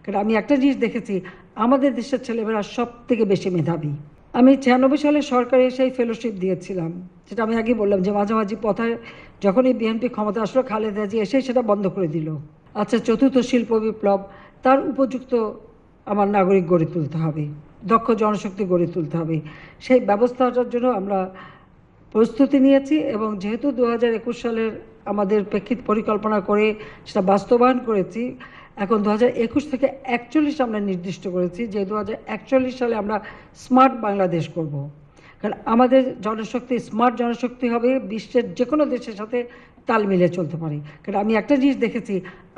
কারণ আমি একটা জিনিস দেখেছি, আমাদের দেশের ছেলেমেয়েরা সব থেকে বেশি মেধাবী। আমি 96 সালে সরকারে সেই ফেলোশিপ দিয়েছিলাম, যেটা আমি আগে বললাম যে মাঝামাঝি পথায় যখনই বিএনপি ক্ষমতা আসলো, খালেদা জিয়া এসে সেটা বন্ধ করে দিল। আচ্ছা, চতুর্থ শিল্প বিপ্লব, তার উপযুক্ত আমার নাগরিক গড়ে তুলতে হবে, দক্ষ জনশক্তি গড়ে তুলতে হবে। সেই ব্যবস্থাটার জন্য আমরা প্রস্তুতি নিয়েছি এবং যেহেতু 2021 সালের আমাদের প্রেক্ষিত পরিকল্পনা করে সেটা বাস্তবায়ন করেছি, এখন 2021 থেকে 41 আমরা নির্দিষ্ট করেছি যে 2041 সালে আমরা স্মার্ট বাংলাদেশ করব। কারণ আমাদের জনশক্তি স্মার্ট জনশক্তি হবে, বিশ্বের যে কোনো দেশের সাথে তাল মিলিয়ে চলতে পারে। কারণ আমি একটা জিনিস দেখেছি,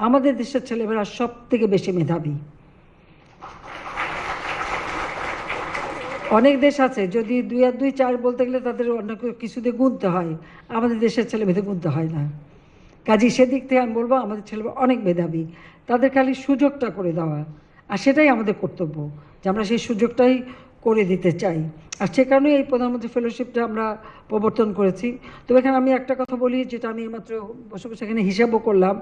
আমাদের দেশের ছেলেমেয়েরা সব থেকে বেশি মেধাবী। অনেক দেশ আছে যদি 2 আর 2 4 বলতে গেলে তাদের অন্য কিছু দিয়ে গুনতে হয়, আমাদের দেশের ছেলেমেয়েদের গুনতে হয় না। কাজেই সেদিক থেকে আমি বলবো আমাদের ছেলেমেয়ে অনেক মেধাবী, তাদের খালি সুযোগটা করে দেওয়া, আর সেটাই আমাদের কর্তব্য যে আমরা সেই সুযোগটাই করে দিতে চাই। আর সে কারণেই এই প্রধানমন্ত্রী ফেলোশিপটা আমরা প্রবর্তন করেছি। তবে এখানে আমি একটা কথা বলি, যেটা আমি মাত্র বসে বসে এখানে হিসাবও করলাম।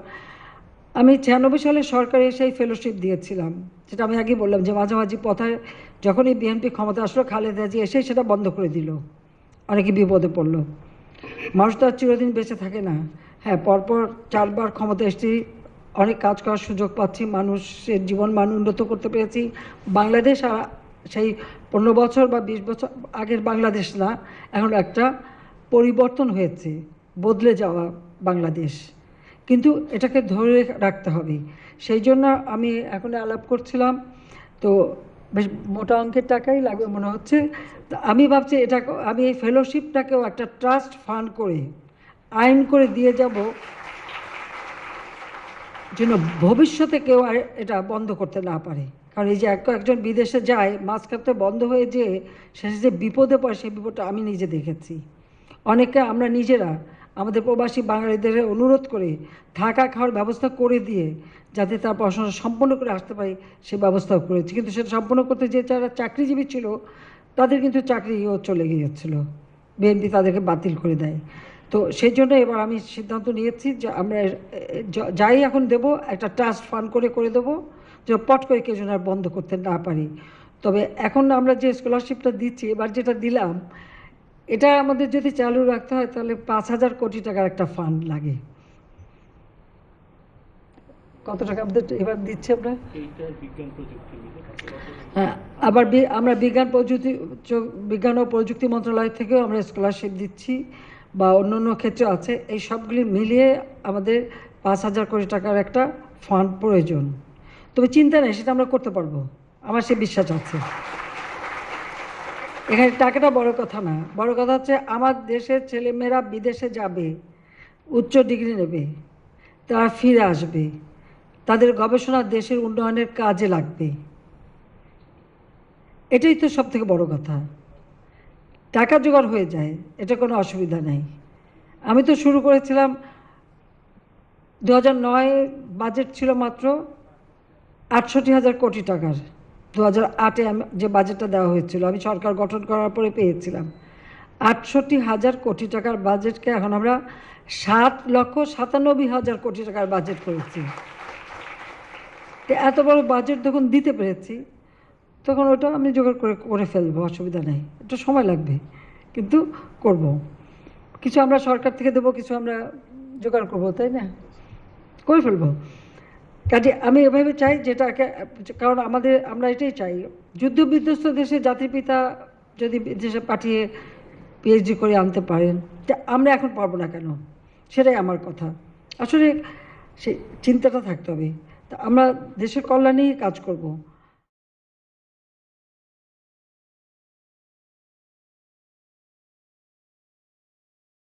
আমি 96 সালে সরকারে সেই ফেলোশিপ দিয়েছিলাম, যেটা আমি আগে বললাম যে মাঝামাঝি পথায় যখনই বিএনপি ক্ষমতা আসলো, খালেদা জিয়া এসে সেটা বন্ধ করে দিল। অনেকে বিপদে পড়লো। মানুষ তো আর চিরদিন বেঁচে থাকে না। হ্যাঁ, পরপর 4 বার ক্ষমতা এসেছি, অনেক কাজ করার সুযোগ পাচ্ছি, মানুষের জীবন মান উন্নত করতে পেরেছি। বাংলাদেশ আর সেই 15 বছর বা 20 বছর আগের বাংলাদেশ না, এখন একটা পরিবর্তন হয়েছে, বদলে যাওয়া বাংলাদেশ। কিন্তু এটাকে ধরে রাখতে হবে। সেই জন্য আমি এখন আলাপ করছিলাম, তো বেশ মোটা অঙ্কের টাকাই লাগবে মনে হচ্ছে। তা আমি ভাবছি এটা আমি এই ফেলোশিপটাকেও একটা ট্রাস্ট ফান্ড করে আইন করে দিয়ে যাব, যেন ভবিষ্যতে কেউ আর এটা বন্ধ করতে না পারে। কারণ এই যে একজন বিদেশে যায়, মাঝখানে বন্ধ হয়ে যেয়ে শেষে যে বিপদে পড়ে, সেই বিপদটা আমি নিজে দেখেছি। অনেকে আমরা নিজেরা আমাদের প্রবাসী বাঙালিদের অনুরোধ করে থাকা খাওয়ার ব্যবস্থা করে দিয়ে যাতে তার পড়াশোনা সম্পন্ন করে আসতে পারে সে ব্যবস্থাও করেছি। কিন্তু সেটা সম্পন্ন করতে যে যারা চাকরিজীবী ছিল তাদের কিন্তু চাকরিও চলে গিয়েছিল, বিএনপি তাদেরকে বাতিল করে দেয়। তো সেই জন্য এবার আমি সিদ্ধান্ত নিয়েছি যে আমরা যাই এখন দেব একটা ট্রাস্ট ফান্ড করে দেবো, যে পট করে কেউ যেন আর বন্ধ করতে না পারি। তবে এখন আমরা যে স্কলারশিপটা দিচ্ছি, এবার যেটা দিলাম, এটা আমাদের যদি চালু রাখতে হয় তাহলে 5,000 কোটি টাকার একটা ফান্ড লাগে। কত টাকা আমাদের এবার দিচ্ছি আমরা? হ্যাঁ, আবার আমরা বিজ্ঞান ও প্রযুক্তি মন্ত্রণালয় থেকেও আমরা স্কলারশিপ দিচ্ছি, বা অন্য অন্য ক্ষেত্রে আছে। এই সবগুলি মিলিয়ে আমাদের 5,000 কোটি টাকার একটা ফান্ড প্রয়োজন। তবে চিন্তা নেই, সেটা আমরা করতে পারবো, আমার সে বিশ্বাস আছে। এখানে টাকাটা বড় কথা না, বড় কথা হচ্ছে আমার দেশের ছেলেমেয়েরা বিদেশে যাবে, উচ্চ ডিগ্রি নেবে, তারা ফিরে আসবে, তাদের গবেষণা দেশের উন্নয়নের কাজে লাগবে। এটাই তো সব থেকে বড় কথা। টাকা জোগাড় হয়ে যায়, এটা কোনো অসুবিধা নেই। আমি তো শুরু করেছিলাম 2009 বাজেট ছিল মাত্র 68,000 কোটি টাকার। 2008-এ যে বাজেটটা দেওয়া হয়েছিল, আমি সরকার গঠন করার পরে পেয়েছিলাম 68,000 কোটি টাকার বাজেটকে এখন আমরা 7,97,000 কোটি টাকার বাজেট করেছি। এত বড় বাজেট যখন দিতে পেরেছি, তখন ওটা আমি জোগাড় করে ফেলবো, অসুবিধা নেই। একটু সময় লাগবে কিন্তু করব। কিছু আমরা সরকার থেকে দেবো, কিছু আমরা জোগাড় করবো, তাই না? করে ফেলবো। কাজে আমি এভাবে চাই যেটাকে, কারণ আমরা এটাই চাই, যুদ্ধ বিধ্বস্ত দেশে জাতির পিতা যদি দেশে পাঠিয়ে পিএইচডি করে আনতে পারেন, আমরা এখন পারবো না কেন? সেটাই আমার কথা। আসলে সেই চিন্তাটা থাকতে হবে। তা আমরা দেশের কল্যাণেই কাজ করব।